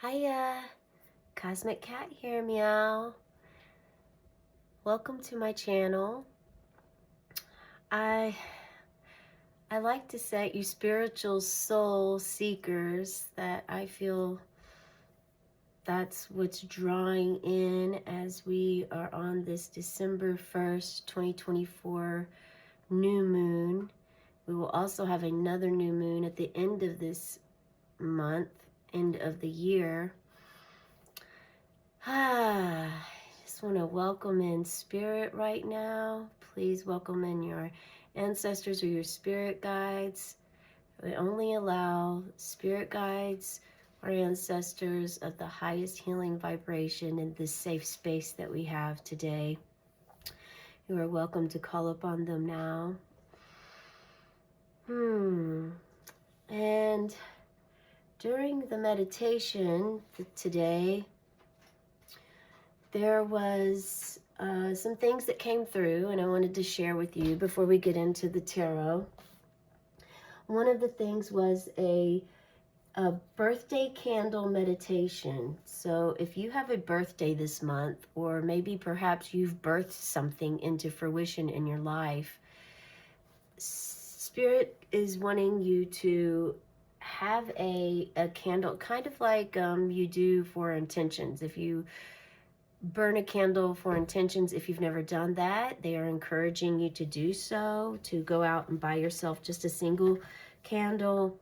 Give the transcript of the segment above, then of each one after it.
Hiya, Cosmic Cat here, meow. Welcome to my channel. I like to say, you spiritual soul seekers, that I feel that's what's drawing in as we are on this December 1st, 2024 new moon. We will also have another new moon at the end of this month, end of the year. I just want to welcome in spirit right now. Please welcome in your ancestors or your spirit guides. We only allow spirit guides or ancestors of the highest healing vibration in this safe space that we have today. You are welcome to call upon them now. And during the meditation today, there was some things that came through and I wanted to share with you before we get into the tarot. One of the things was a birthday candle meditation. So if you have a birthday this month, or maybe perhaps you've birthed something into fruition in your life, Spirit is wanting you to have a candle, kind of like you do for intentions. If you burn a candle for intentions, if you've never done that, they are encouraging you to do so, to go out and buy yourself just a single candle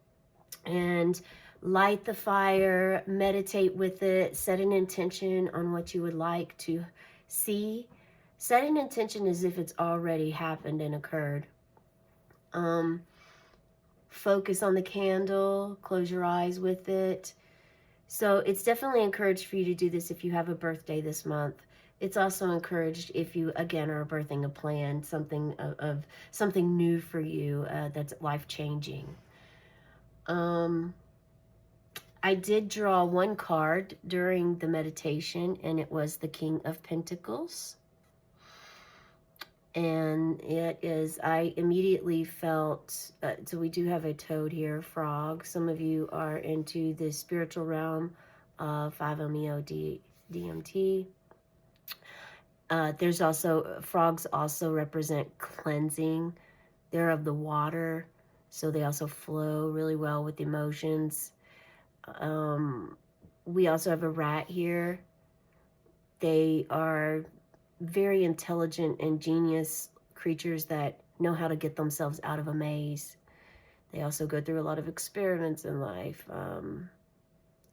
and light the fire, meditate with it, set an intention on what you would like to see. Set an intention as if it's already happened and occurred. Focus on the candle, close your eyes with it. So it's definitely encouraged for you to do this if you have a birthday this month. It's also encouraged if you, again, are birthing a plan, something of something new for you that's life-changing. I did draw one card during the meditation, and it was the King of Pentacles. And it is, I immediately felt, so we do have a toad here, frog. Some of you are into the spiritual realm of 5-MeO-DMT. There's also, frogs also represent cleansing. They're of the water, so they also flow really well with emotions. We also have a rat here. They are very intelligent and genius creatures that know how to get themselves out of a maze. They also go through a lot of experiments in life,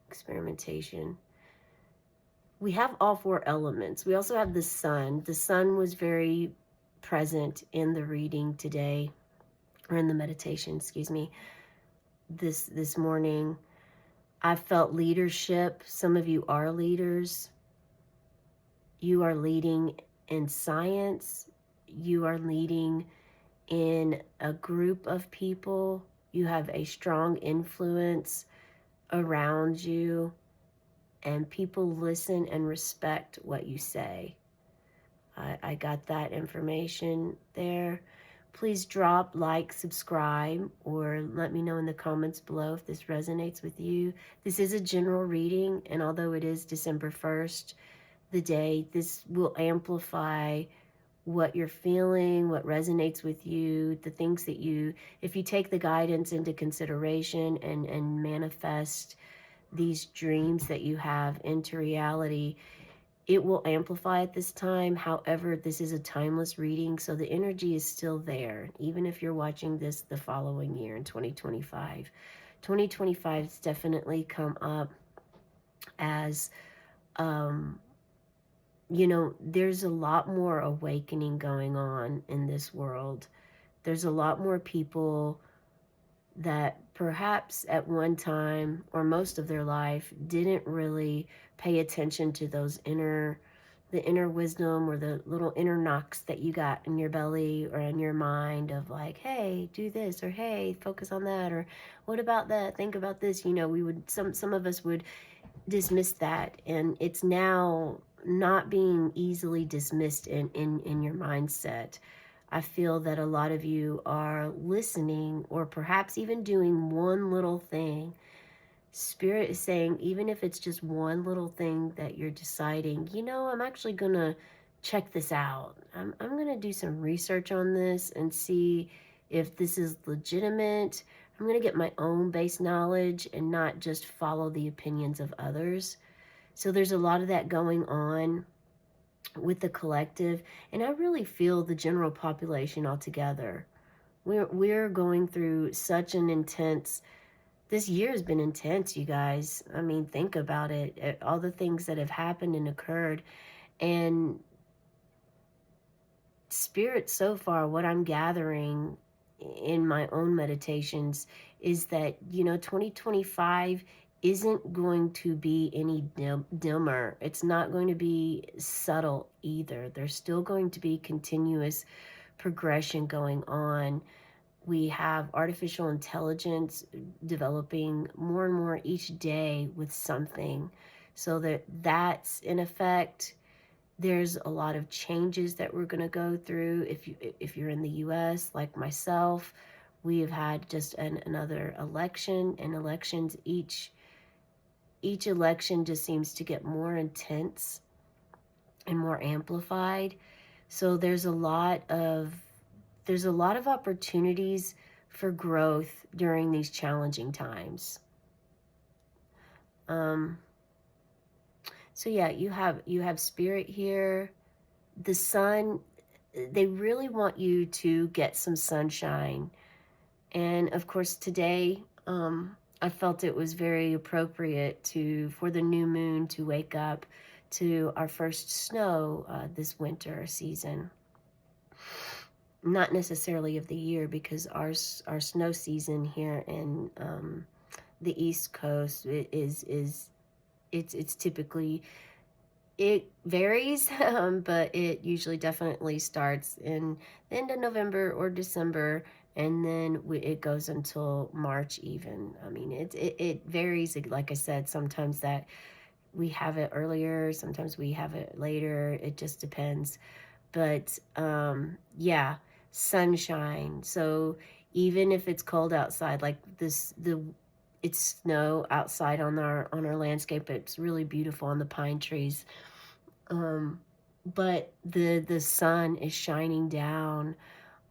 experimentation. We have all four elements. We also have the sun. The sun was very present in the reading today, or in the meditation, excuse me, this morning. I felt leadership. Some of you are leaders. You are leading in science. You are leading in a group of people. You have a strong influence around you, and people listen and respect what you say. I got that information there. Please drop, like, subscribe, or let me know in the comments below if this resonates with you. This is a general reading, and although it is December 1st, the day, this will amplify what you're feeling, what resonates with you, the things that you, if you take the guidance into consideration and manifest these dreams that you have into reality, it will amplify at this time. However, this is a timeless reading, so the energy is still there, even if you're watching this the following year in 2025. 2025 has definitely come up as, you know, there's a lot more awakening going on in this world. There's a lot more people that perhaps at one time or most of their life didn't really pay attention to those the inner wisdom, or the little inner knocks that you got in your belly or in your mind of like, hey, do this, or hey, focus on that, or what about that, think about this. You know, we would, some of us would dismiss that, and it's now not being easily dismissed in your mindset. I feel that a lot of you are listening, or perhaps even doing one little thing Spirit is saying, even if it's just one little thing that you're deciding, I'm actually going to check this out. I'm going to do some research on this and see if this is legitimate. I'm going to get my own base knowledge and not just follow the opinions of others. So there's a lot of that going on with the collective. And I really feel the general population altogether. We're going through such an intense, this year has been intense, you guys. I mean, think about it. All the things that have happened and occurred. And spirit, so far, what I'm gathering in my own meditations is that, 2025 isn't going to be any dimmer. It's not going to be subtle either. There's still going to be continuous progression going on. We have artificial intelligence developing more and more each day with something, so that's in effect. There's a lot of changes that we're going to go through. If you're in the US like myself, we have had just another election, and elections, each election just seems to get more intense and more amplified. So there's a lot of opportunities for growth during these challenging times. Um, so yeah, you have spirit here. The sun, they really want you to get some sunshine. And of course today, I felt it was very appropriate for the new moon to wake up to our first snow this winter season. Not necessarily of the year, because our snow season here in the East Coast it's typically, it varies, but it usually definitely starts in the end of November or December, and then it goes until March even. I mean, it varies. Like I said, sometimes that we have it earlier, sometimes we have it later. It just depends. But yeah, sunshine. So even if it's cold outside, like it's snow outside on our landscape. It's really beautiful on the pine trees. But the sun is shining down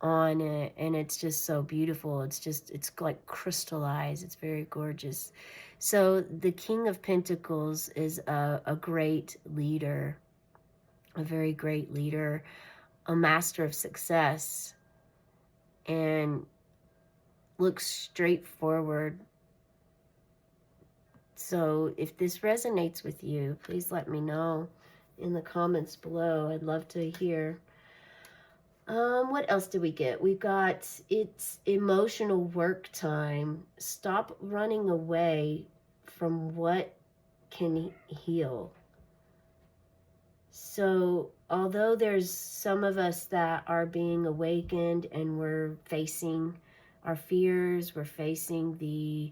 on it, and it's just so beautiful. It's like crystallized. It's very gorgeous. So the King of Pentacles is a great leader, a very great leader, a master of success, and looks straight forward. So if this resonates with you, please let me know in the comments below. I'd love to hear. What else do we get? We got, it's emotional work time. Stop running away from what can heal. So although there's some of us that are being awakened and we're facing our fears, we're facing the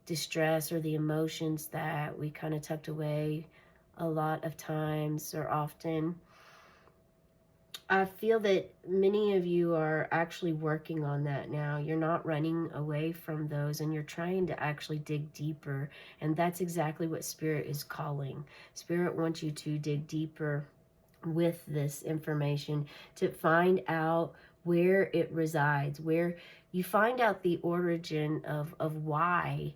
distress or the emotions that we kind of tucked away a lot of times or often, I feel that many of you are actually working on that now. You're not running away from those, and you're trying to actually dig deeper. And that's exactly what Spirit is calling. Spirit wants you to dig deeper with this information, to find out where it resides, where you find out the origin of why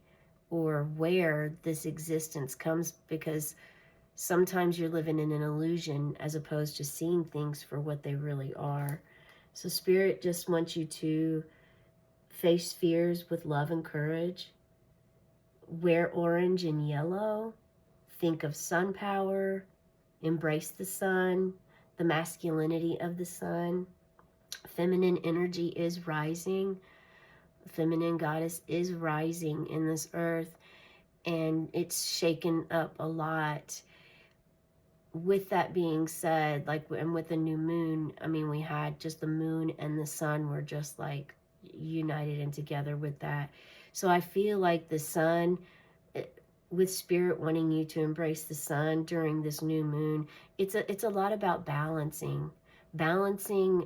or where this existence comes, because sometimes you're living in an illusion as opposed to seeing things for what they really are. So Spirit just wants you to face fears with love and courage. Wear orange and yellow. Think of sun power. Embrace the sun, the masculinity of the sun. Feminine energy is rising. Feminine goddess is rising in this earth, and it's shaken up a lot. With that being said, and with the new moon, I mean, we had just the moon and the sun were just like united and together with that. So I feel like the sun, with Spirit wanting you to embrace the sun during this new moon, it's a lot about balancing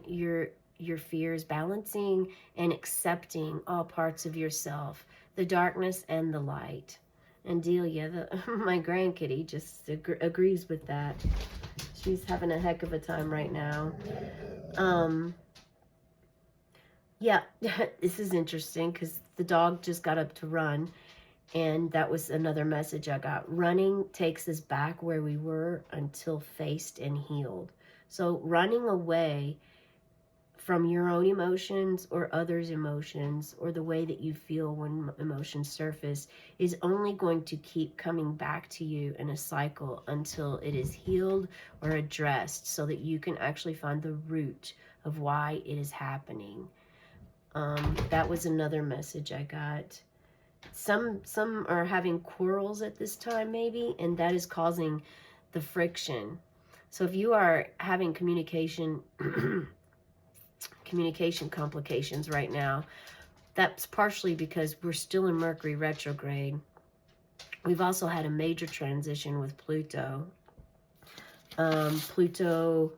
your fears, balancing and accepting all parts of yourself, the darkness and the light. And Delia, my grandkitty, just agrees with that. She's having a heck of a time right now. Yeah, this is interesting because the dog just got up to run, and that was another message I got. Running takes us back where we were until faced and healed. So running away from your own emotions or others' emotions or the way that you feel when emotions surface is only going to keep coming back to you in a cycle until it is healed or addressed, so that you can actually find the root of why it is happening. That was another message I got. Some are having quarrels at this time maybe, and that is causing the friction. So if you are having communication complications right now, that's partially because we're still in Mercury retrograde. We've also had a major transition with Pluto. Pluto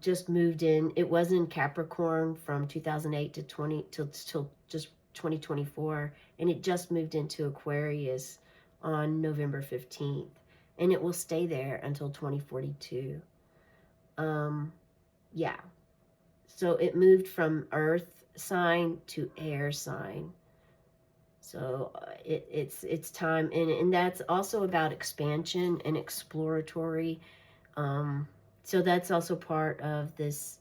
just moved in. It was in Capricorn from 2008 to till just 2024, and it just moved into Aquarius on November 15th, and it will stay there until 2042. Yeah. So it moved from earth sign to air sign. So it's time, and that's also about expansion and exploratory. So that's also part of this,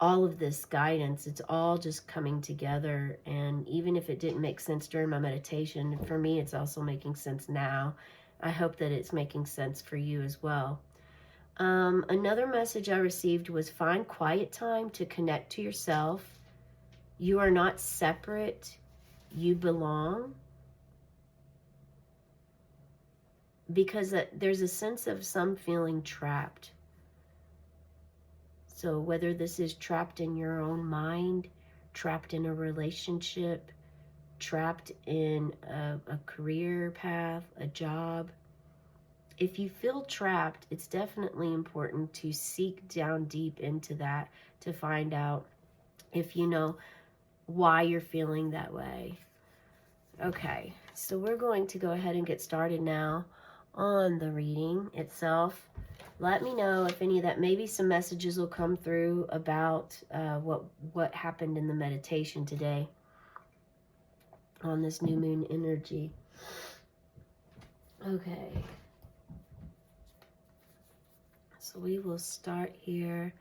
all of this guidance. It's all just coming together, and even if it didn't make sense during my meditation, for me it's also making sense now. I hope that it's making sense for you as well. Another message I received was find quiet time to connect to yourself. You are not separate. You belong. Because there's a sense of some feeling trapped. So whether this is trapped in your own mind, trapped in a relationship, trapped in a career path, a job, if you feel trapped, it's definitely important to seek down deep into that to find out if you know why you're feeling that way. Okay, so we're going to go ahead and get started now on the reading itself. Let me know if any of that, maybe some messages will come through about what happened in the meditation today on this new moon energy. Okay. So we will start here.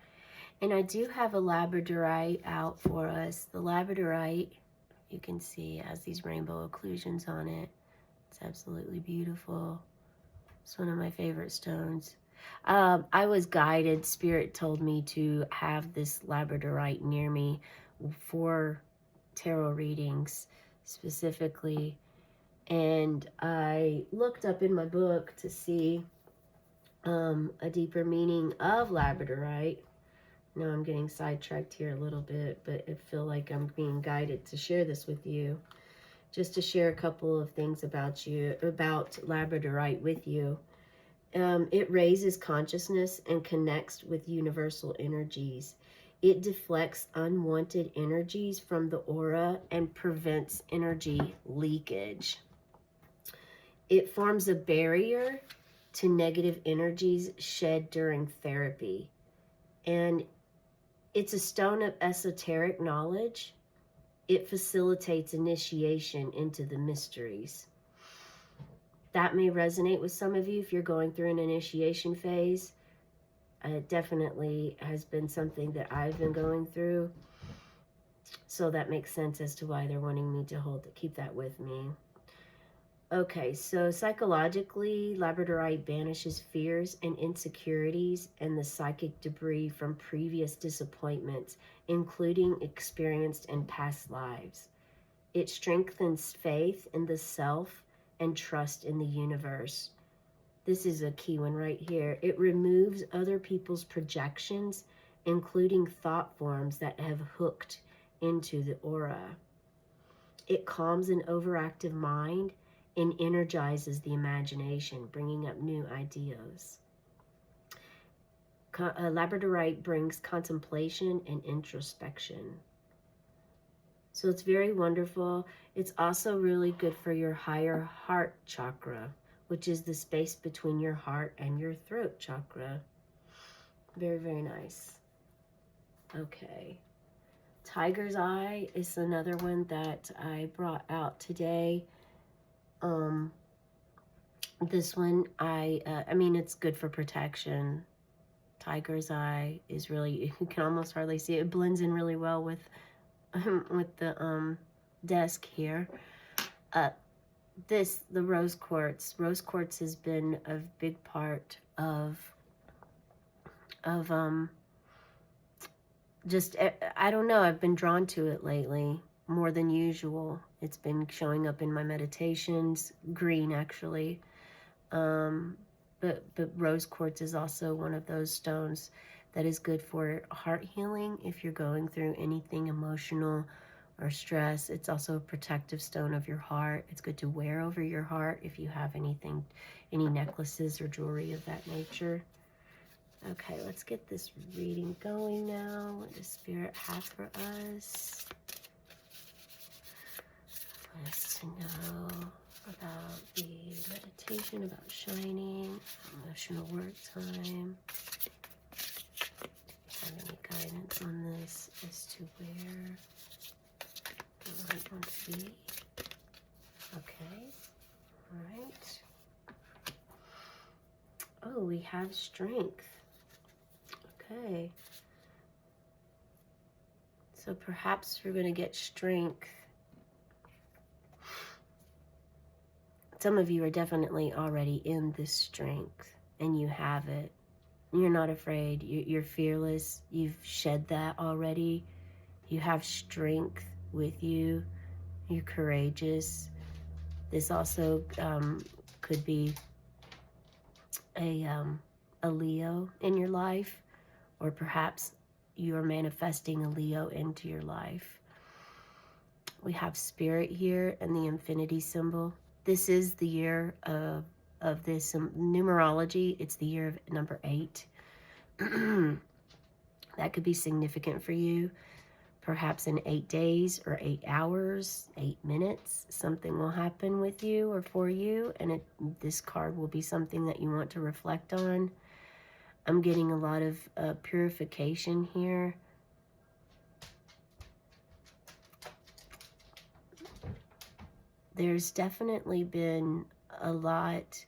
And I do have a labradorite out for us. The labradorite, you can see, has these rainbow occlusions on it. It's absolutely beautiful. It's one of my favorite stones. I was guided. Spirit told me to have this labradorite near me for tarot readings specifically. And I looked up in my book to see a deeper meaning of labradorite. Now I'm getting sidetracked here a little bit, but I feel like I'm being guided to share this with you. Just to share a couple of things about labradorite with you. It raises consciousness and connects with universal energies. It deflects unwanted energies from the aura and prevents energy leakage. It forms a barrier to negative energies shed during therapy. And it's a stone of esoteric knowledge. It facilitates initiation into the mysteries. That may resonate with some of you if you're going through an initiation phase. It definitely has been something that I've been going through. So that makes sense as to why they're wanting me to keep that with me. Okay, so psychologically, labradorite banishes fears and insecurities and the psychic debris from previous disappointments, including experienced in past lives. It strengthens faith in the self and trust in the universe. This is a key one right here. It removes other people's projections, including thought forms that have hooked into the aura. It calms an overactive mind and energizes the imagination, bringing up new ideas. Labradorite brings contemplation and introspection. So it's very wonderful. It's also really good for your higher heart chakra, which is the space between your heart and your throat chakra. Very, very nice. Okay. Tiger's Eye is another one that I brought out today. This one, I mean, it's good for protection. Tiger's Eye is really, you can almost hardly see it. It blends in really well with the desk here. The rose quartz. Rose quartz has been a big part of just, I don't know, I've been drawn to it lately more than usual. It's been showing up in my meditations, green actually. But rose quartz is also one of those stones that is good for heart healing if you're going through anything emotional or stress. It's also a protective stone of your heart. It's good to wear over your heart if you have any necklaces or jewelry of that nature. Okay, let's get this reading going now. What does Spirit have for us? Want us to know about the meditation, about shining, emotional work time. Have any guidance on this as to where the light wants to be? Okay, all right. Oh, we have strength. Okay. So perhaps we're going to get strength. Some of you are definitely already in this strength, and you have it. You're not afraid. You're fearless. You've shed that already. You have strength with you. You're courageous. This also could be a Leo in your life, or perhaps you're manifesting a Leo into your life. We have Spirit here and the infinity symbol. This is the year of this numerology. It's the year of number 8. That could be significant for you. Perhaps in 8 days or 8 hours, 8 minutes, something will happen with you or for you, and this card will be something that you want to reflect on. I'm getting a lot of purification here. There's definitely been a lot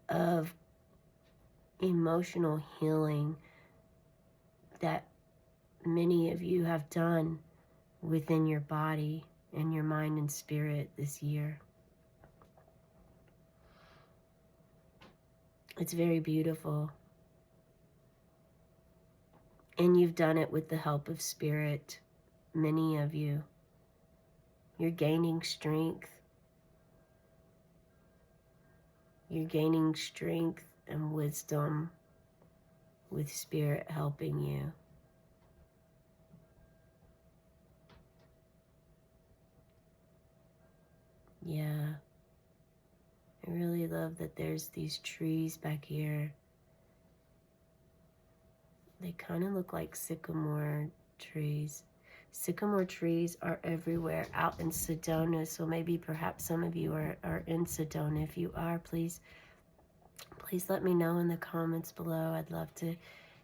of emotional healing that many of you have done within your body and your mind and spirit this year. It's very beautiful. And you've done it with the help of Spirit, many of you. You're gaining strength. You're gaining strength and wisdom with Spirit helping you. Yeah. I really love that there's these trees back here. They kind of look like sycamore trees. Sycamore trees are everywhere out in Sedona, so maybe perhaps some of you are in Sedona. If you are, please let me know in the comments below. I'd love to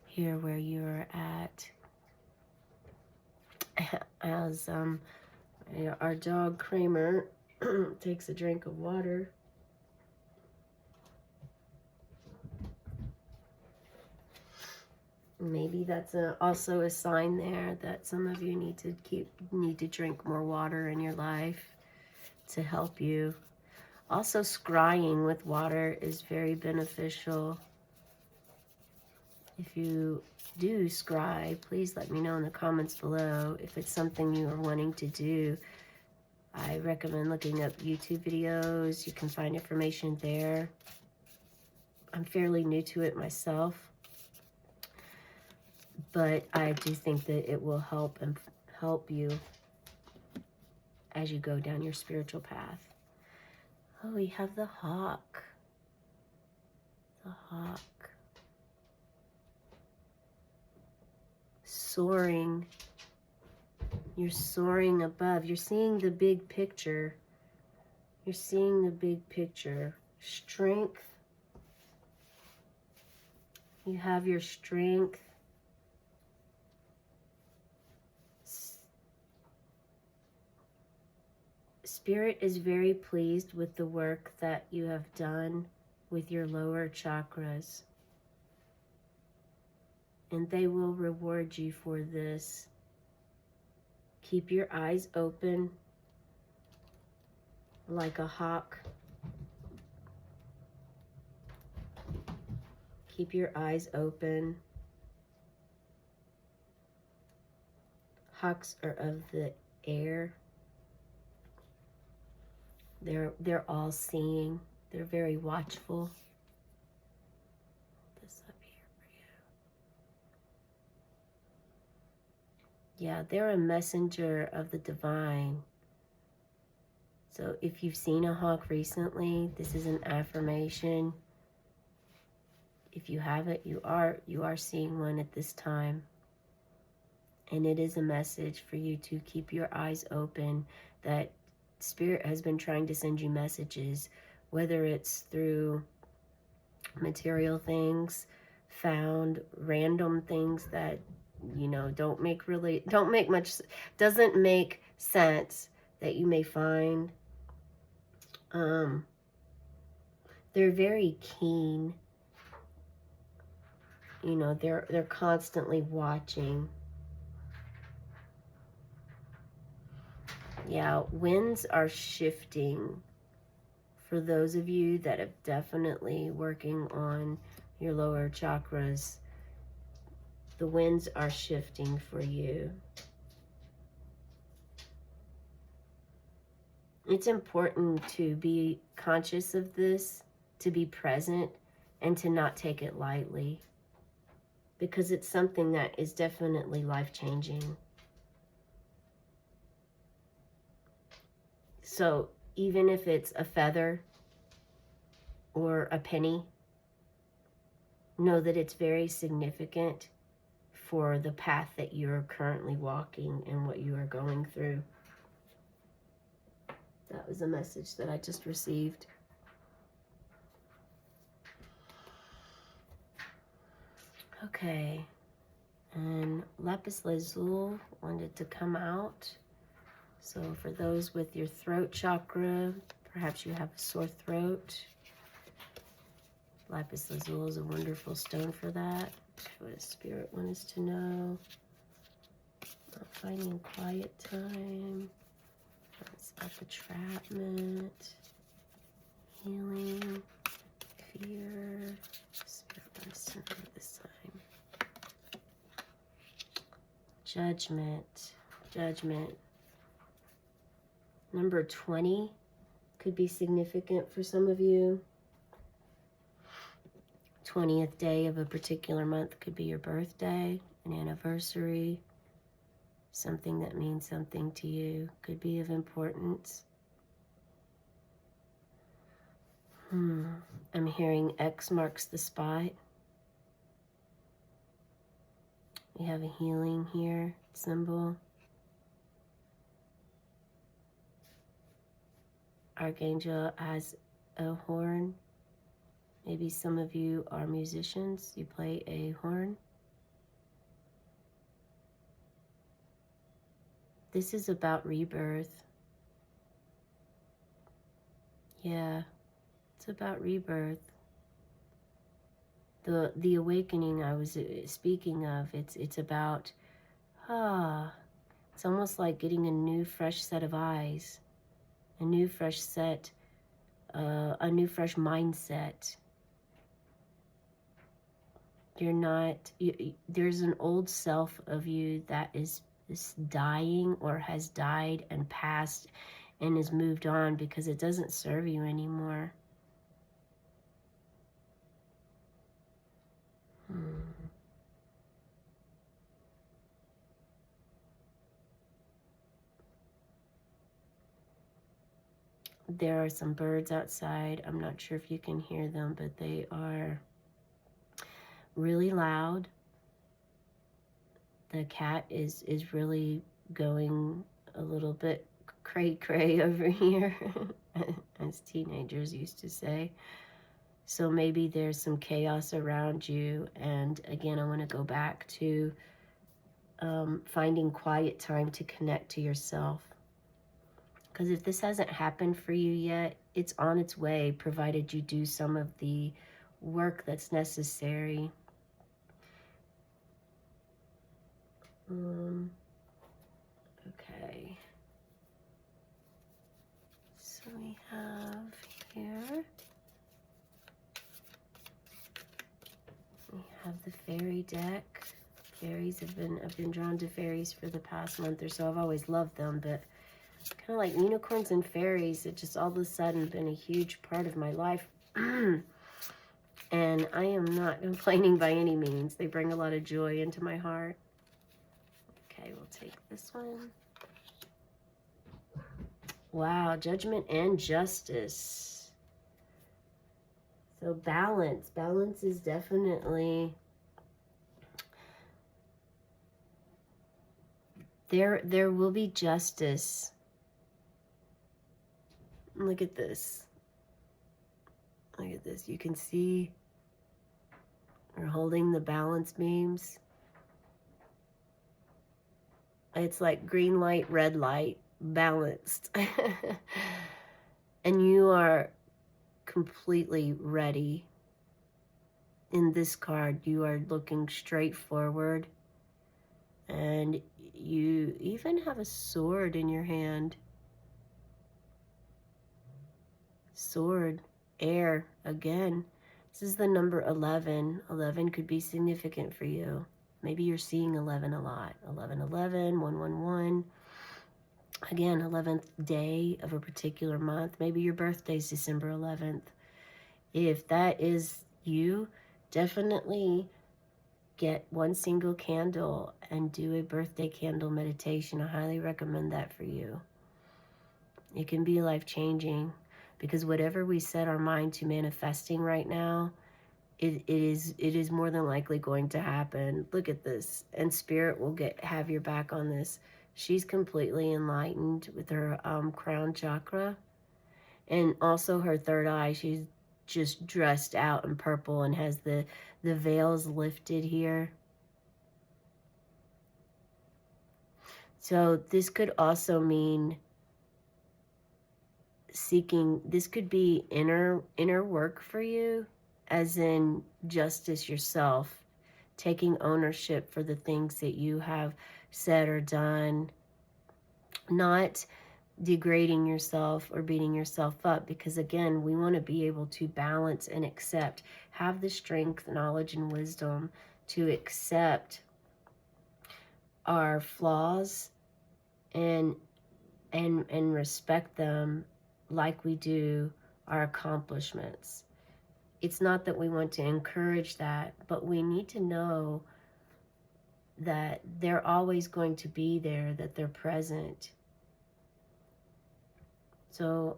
hear where you're at. As our dog Kramer takes a drink of water. Maybe that's also a sign there that some of you need to drink more water in your life to help you. Also, scrying with water is very beneficial. If you do scry, please let me know in the comments below if it's something you are wanting to do. I recommend looking up YouTube videos. You can find information there. I'm fairly new to it myself, but I do think that it will help you as you go down your spiritual path. Oh, we have the hawk. The hawk. Soaring You're soaring above. You're seeing the big picture. You're seeing the big picture. Strength. You have your strength. Spirit is very pleased with the work that you have done with your lower chakras. And they will reward you for this. Keep your eyes open like a hawk. Keep your eyes open. Hawks are of the air. They're all seeing. They're very watchful. Hold this up here for you. Yeah, they're a messenger of the divine. So if you've seen a hawk recently, this is an affirmation. If you haven't, you are seeing one at this time. And it is a message for you to keep your eyes open, that Spirit has been trying to send you messages, whether it's through material things, found random things that, you know, doesn't make sense, that you may find. They're very keen. You know, they're constantly watching. Yeah, winds are shifting for those of you that have definitely working on your lower chakras. The winds are shifting for you. It's important to be conscious of this, to be present, and to not take it lightly, because it's something that is definitely life-changing. So even if it's a feather or a penny, know that it's very significant for the path that you're currently walking and what you are going through. That was a message that I just received. Okay, and lapis lazuli wanted to come out. So for those with your throat chakra, perhaps you have a sore throat, lapis lazuli is a wonderful stone for that. What does Spirit want us to know? Not finding quiet time. That's entrapment, healing, fear. Spirit wants to know this time. Judgment, judgment. Number 20 could be significant for some of you. 20th day of a particular month could be your birthday, an anniversary, something that means something to you, could be of importance. I'm hearing X marks the spot. We have a healing here symbol. Archangel has a horn. Maybe some of you are musicians, you play a horn. This is about rebirth. Yeah, it's about rebirth. The awakening I was speaking of, it's about, it's almost like getting a new fresh set of eyes, a new fresh mindset. You're not, there's an old self of you that is dying or has died and passed and is moved on because it doesn't serve you anymore. There are some birds outside. I'm not sure if you can hear them, but they are really loud. The cat is really going a little bit cray-cray over here, as teenagers used to say. So maybe there's some chaos around you. And again, I want to go back to finding quiet time to connect to yourself. Because if this hasn't happened for you yet, it's on its way, provided you do some of the work that's necessary. Okay. So we have here, we have the fairy deck. Fairies I've been drawn to fairies for the past month or so. I've always loved them, but kind of like unicorns and fairies, it just all of a sudden been a huge part of my life. And I am not complaining by any means. They bring a lot of joy into my heart. Okay, we'll take this one. Wow, judgment and justice. So balance. Balance is definitely there will be justice. Look at this. Look at this. You can see we're holding the balance beams. It's like green light, red light, balanced. And you are completely ready. In this card, you are looking straight forward. And you even have a sword in your hand. Sword, air, again. This is the number 11. 11 could be significant for you. Maybe you're seeing 11 a lot. 1111, 111. Again, 11th day of a particular month. Maybe your birthday's December 11th. If that is you, definitely get one single candle and do a birthday candle meditation. I highly recommend that for you. It can be life-changing, because whatever we set our mind to manifesting right now, it is more than likely going to happen. Look at this. And Spirit will have your back on this. She's completely enlightened with her crown chakra. And also her third eye. She's just dressed out in purple and has the veils lifted here. So this could also mean seeking, this could be inner work for you, as in justice yourself, taking ownership for the things that you have said or done, not degrading yourself or beating yourself up, because again, we want to be able to balance and accept, have the strength, knowledge, and wisdom to accept our flaws and respect them like we do our accomplishments. It's not that we want to encourage that, but we need to know that they're always going to be there, that they're present. So,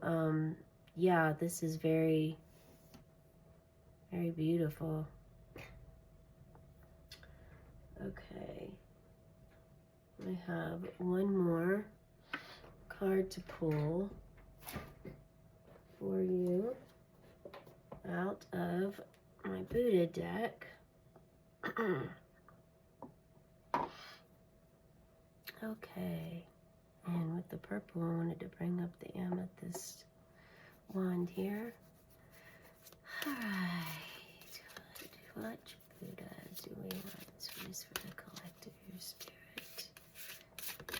yeah, this is very, very beautiful. Okay. I have one more card to pull for you out of my Buddha deck. Okay. And with the purple, I wanted to bring up the amethyst wand here. All right. What Buddha do we want to use for the collective spirit?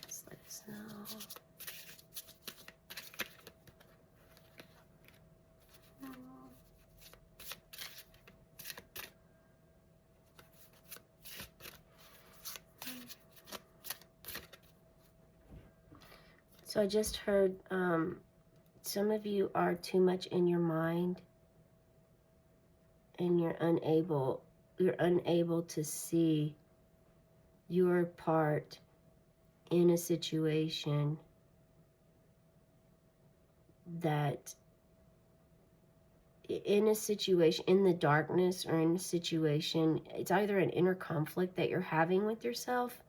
Just let us know. So I just heard some of you are too much in your mind, and you're unable to see your part in a situation that, in the darkness, or in a situation, it's either an inner conflict that you're having with yourself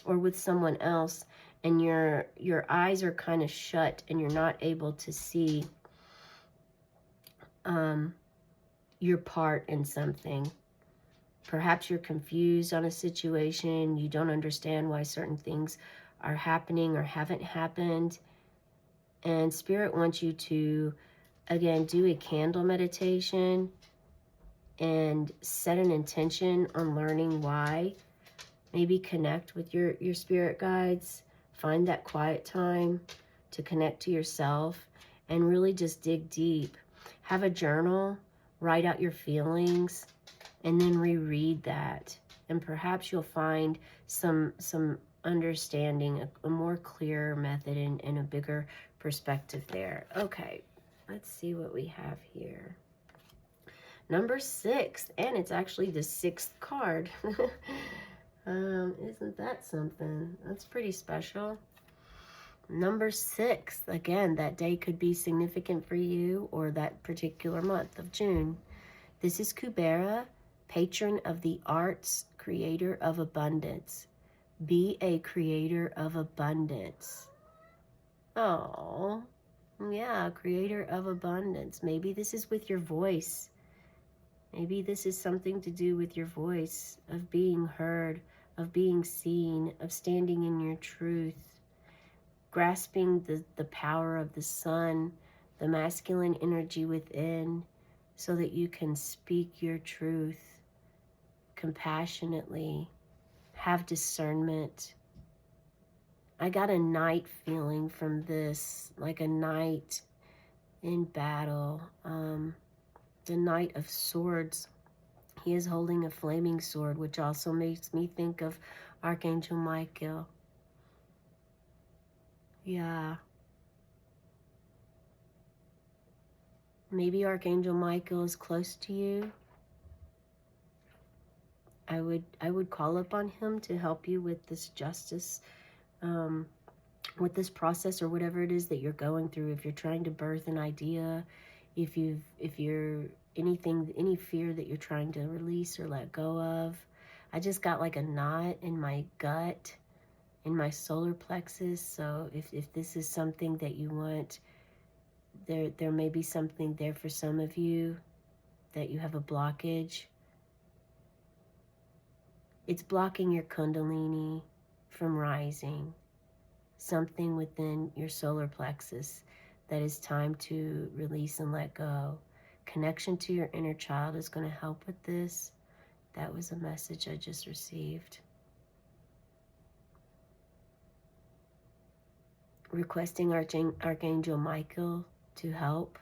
or with someone else, and your eyes are kind of shut and you're not able to see your part in something. Perhaps you're confused on a situation, you don't understand why certain things are happening or haven't happened, and Spirit wants you to, again, do a candle meditation and set an intention on learning why. Maybe connect with your spirit guides, find that quiet time to connect to yourself, and really just dig deep. Have a journal, write out your feelings, and then reread that. And perhaps you'll find some understanding, a more clear method and a bigger perspective there. Okay, let's see what we have here. Number 6, and it's actually the 6th card. Isn't that something? That's pretty special. Number 6, again, that day could be significant for you or that particular month of June. This is Kubera, patron of the arts, creator of abundance. Be a creator of abundance. Oh, yeah, creator of abundance. Maybe this is with your voice. Maybe this is something to do with your voice, of being heard, of being seen, of standing in your truth, grasping the power of the sun, the masculine energy within, so that you can speak your truth compassionately, have discernment. I got a knight feeling from this, like a knight in battle. The Knight of Swords. He is holding a flaming sword, which also makes me think of Archangel Michael. Yeah. Maybe Archangel Michael is close to you. I would call upon him to help you with this justice, with this process or whatever it is that you're going through. If you're trying to birth an idea, if you're any fear that you're trying to release or let go of. I just got like a knot in my gut, in my solar plexus. So if this is something that you want, there may be something there for some of you that you have a blockage. It's blocking your kundalini from rising. Something within your solar plexus that is time to release and let go. Connection to your inner child is going to help with this. That was a message I just received. Requesting Archangel Michael to help.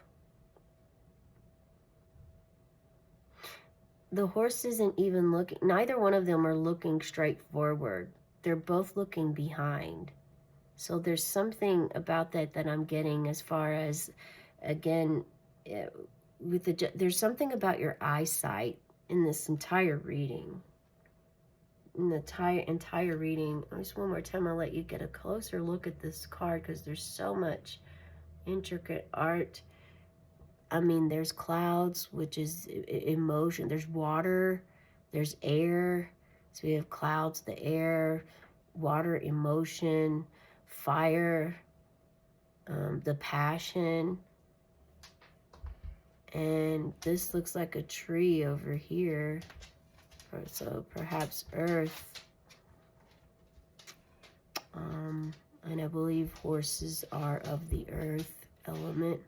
The horse isn't even looking, neither one of them are looking straight forward. They're both looking behind. So there's something about that I'm getting as far as, again, there's something about your eyesight in this entire reading. In the entire reading, just one more time, I'll let you get a closer look at this card because there's so much intricate art. I mean, there's clouds, which is emotion. There's water, there's air. So we have clouds, the air, water, emotion, fire, the passion. And this looks like a tree over here. So perhaps earth. And I believe horses are of the earth element.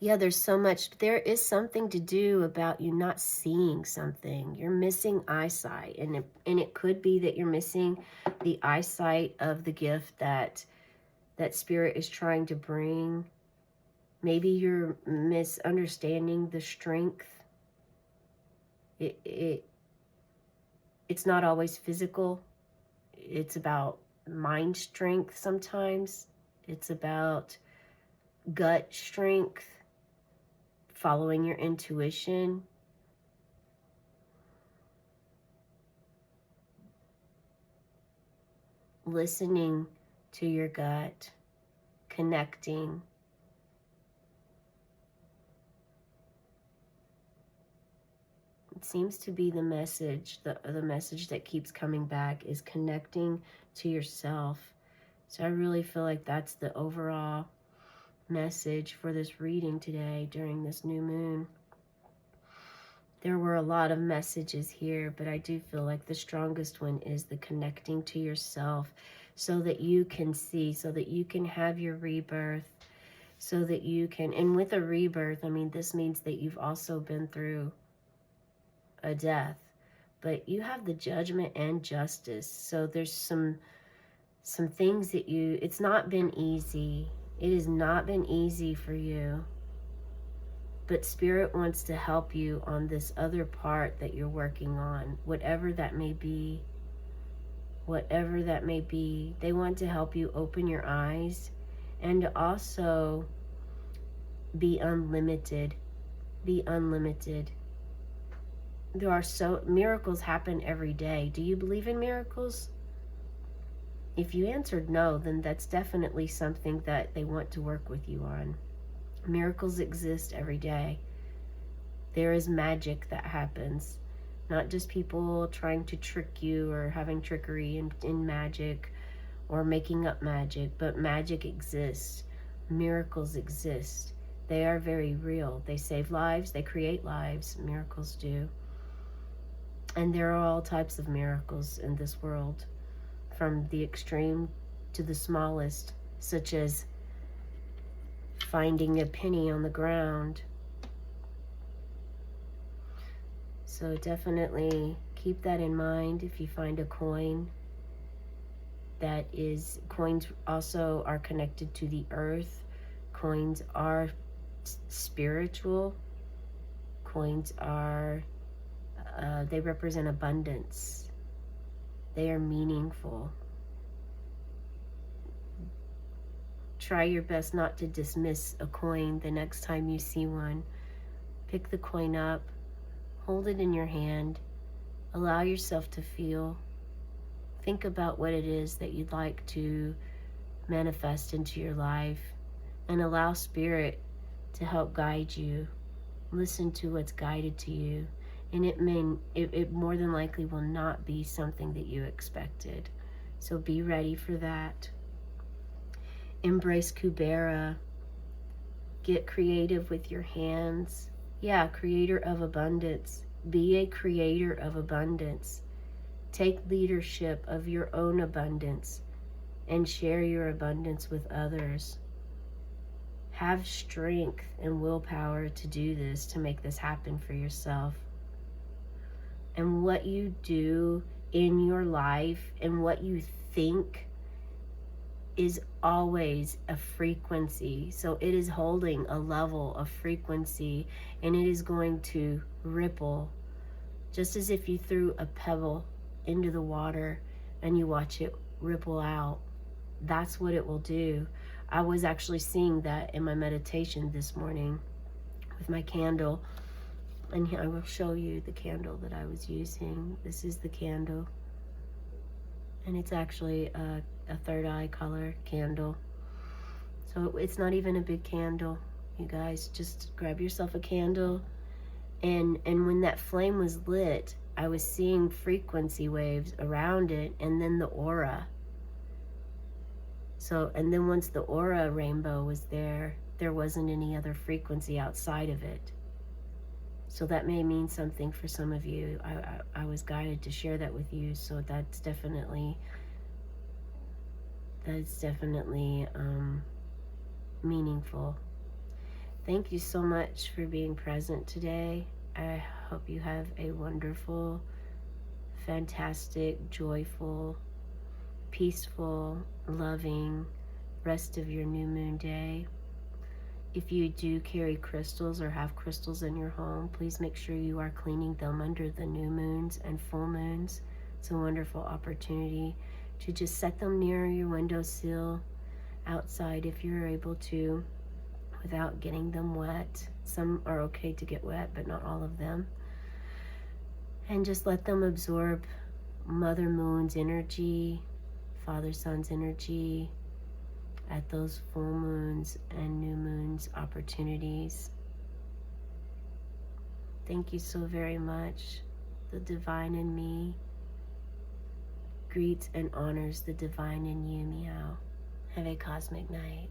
Yeah, there's so much. There is something to do about you not seeing something. You're missing eyesight. And it could be that you're missing the eyesight of the gift that spirit is trying to bring. Maybe you're misunderstanding the strength. It's not always physical. It's about mind strength sometimes. It's about gut strength, following your intuition. Listening to your gut, connecting. It seems to be the message, the message that keeps coming back is connecting to yourself. So I really feel like that's the overall message for this reading today during this new moon. There were a lot of messages here, but I do feel like the strongest one is the connecting to yourself so that you can see, so that you can have your rebirth, so that you can, and with a rebirth, I mean, this means that you've also been through a death, but you have the judgment and justice. So there's some things that it's not been easy. It has not been easy for you. But Spirit wants to help you on this other part that you're working on, whatever that may be. Whatever that may be. They want to help you open your eyes and to also be unlimited. Be unlimited. Miracles happen every day. Do you believe in miracles? If you answered no, then that's definitely something that they want to work with you on. Miracles exist every day. There is magic that happens. Not just people trying to trick you or having trickery in magic or making up magic, but magic exists. Miracles exist. They are very real. They save lives. They create lives. Miracles do. And there are all types of miracles in this world, from the extreme to the smallest, such as finding a penny on the ground. So definitely keep that in mind if you find a coin. Coins also are connected to the earth. Coins are spiritual. Coins are, they represent abundance. They are meaningful. Try your best not to dismiss a coin the next time you see one. Pick the coin up, hold it in your hand, allow yourself to feel. Think about what it is that you'd like to manifest into your life and allow Spirit to help guide you. Listen to what's guided to you, and it more than likely will not be something that you expected. So be ready for that. Embrace Kubera. Get creative with your hands. Yeah, creator of abundance. Be a creator of abundance. Take leadership of your own abundance and share your abundance with others. Have strength and willpower to do this, to make this happen for yourself. And what you do in your life and what you think is always a frequency. So it is holding a level of frequency, and it is going to ripple, just as if you threw a pebble into the water and you watch it ripple out. That's what it will do. I was actually seeing that in my meditation this morning with my candle, and I will show you the candle that I was using. This is the candle, and it's actually a third eye color candle. So it's not even a big candle, you guys. Just grab yourself a candle, and when that flame was lit, I was seeing frequency waves around it, and then the aura. So, and then once the aura rainbow was there, there wasn't any other frequency outside of it. So that may mean something for some of you. I was guided to share that with you. So that's definitely meaningful. Thank you so much for being present today. I hope you have a wonderful, fantastic, joyful, peaceful, loving rest of your new moon day. If you do carry crystals or have crystals in your home, please make sure you are cleaning them under the new moons and full moons. It's a wonderful opportunity to just set them near your windowsill, outside if you're able to, without getting them wet. Some are okay to get wet, but not all of them. And just let them absorb Mother Moon's energy, Father Sun's energy at those full moons and new moons opportunities. Thank you so very much. The divine in me greets and honors the divine in you, meow. Have a cosmic night.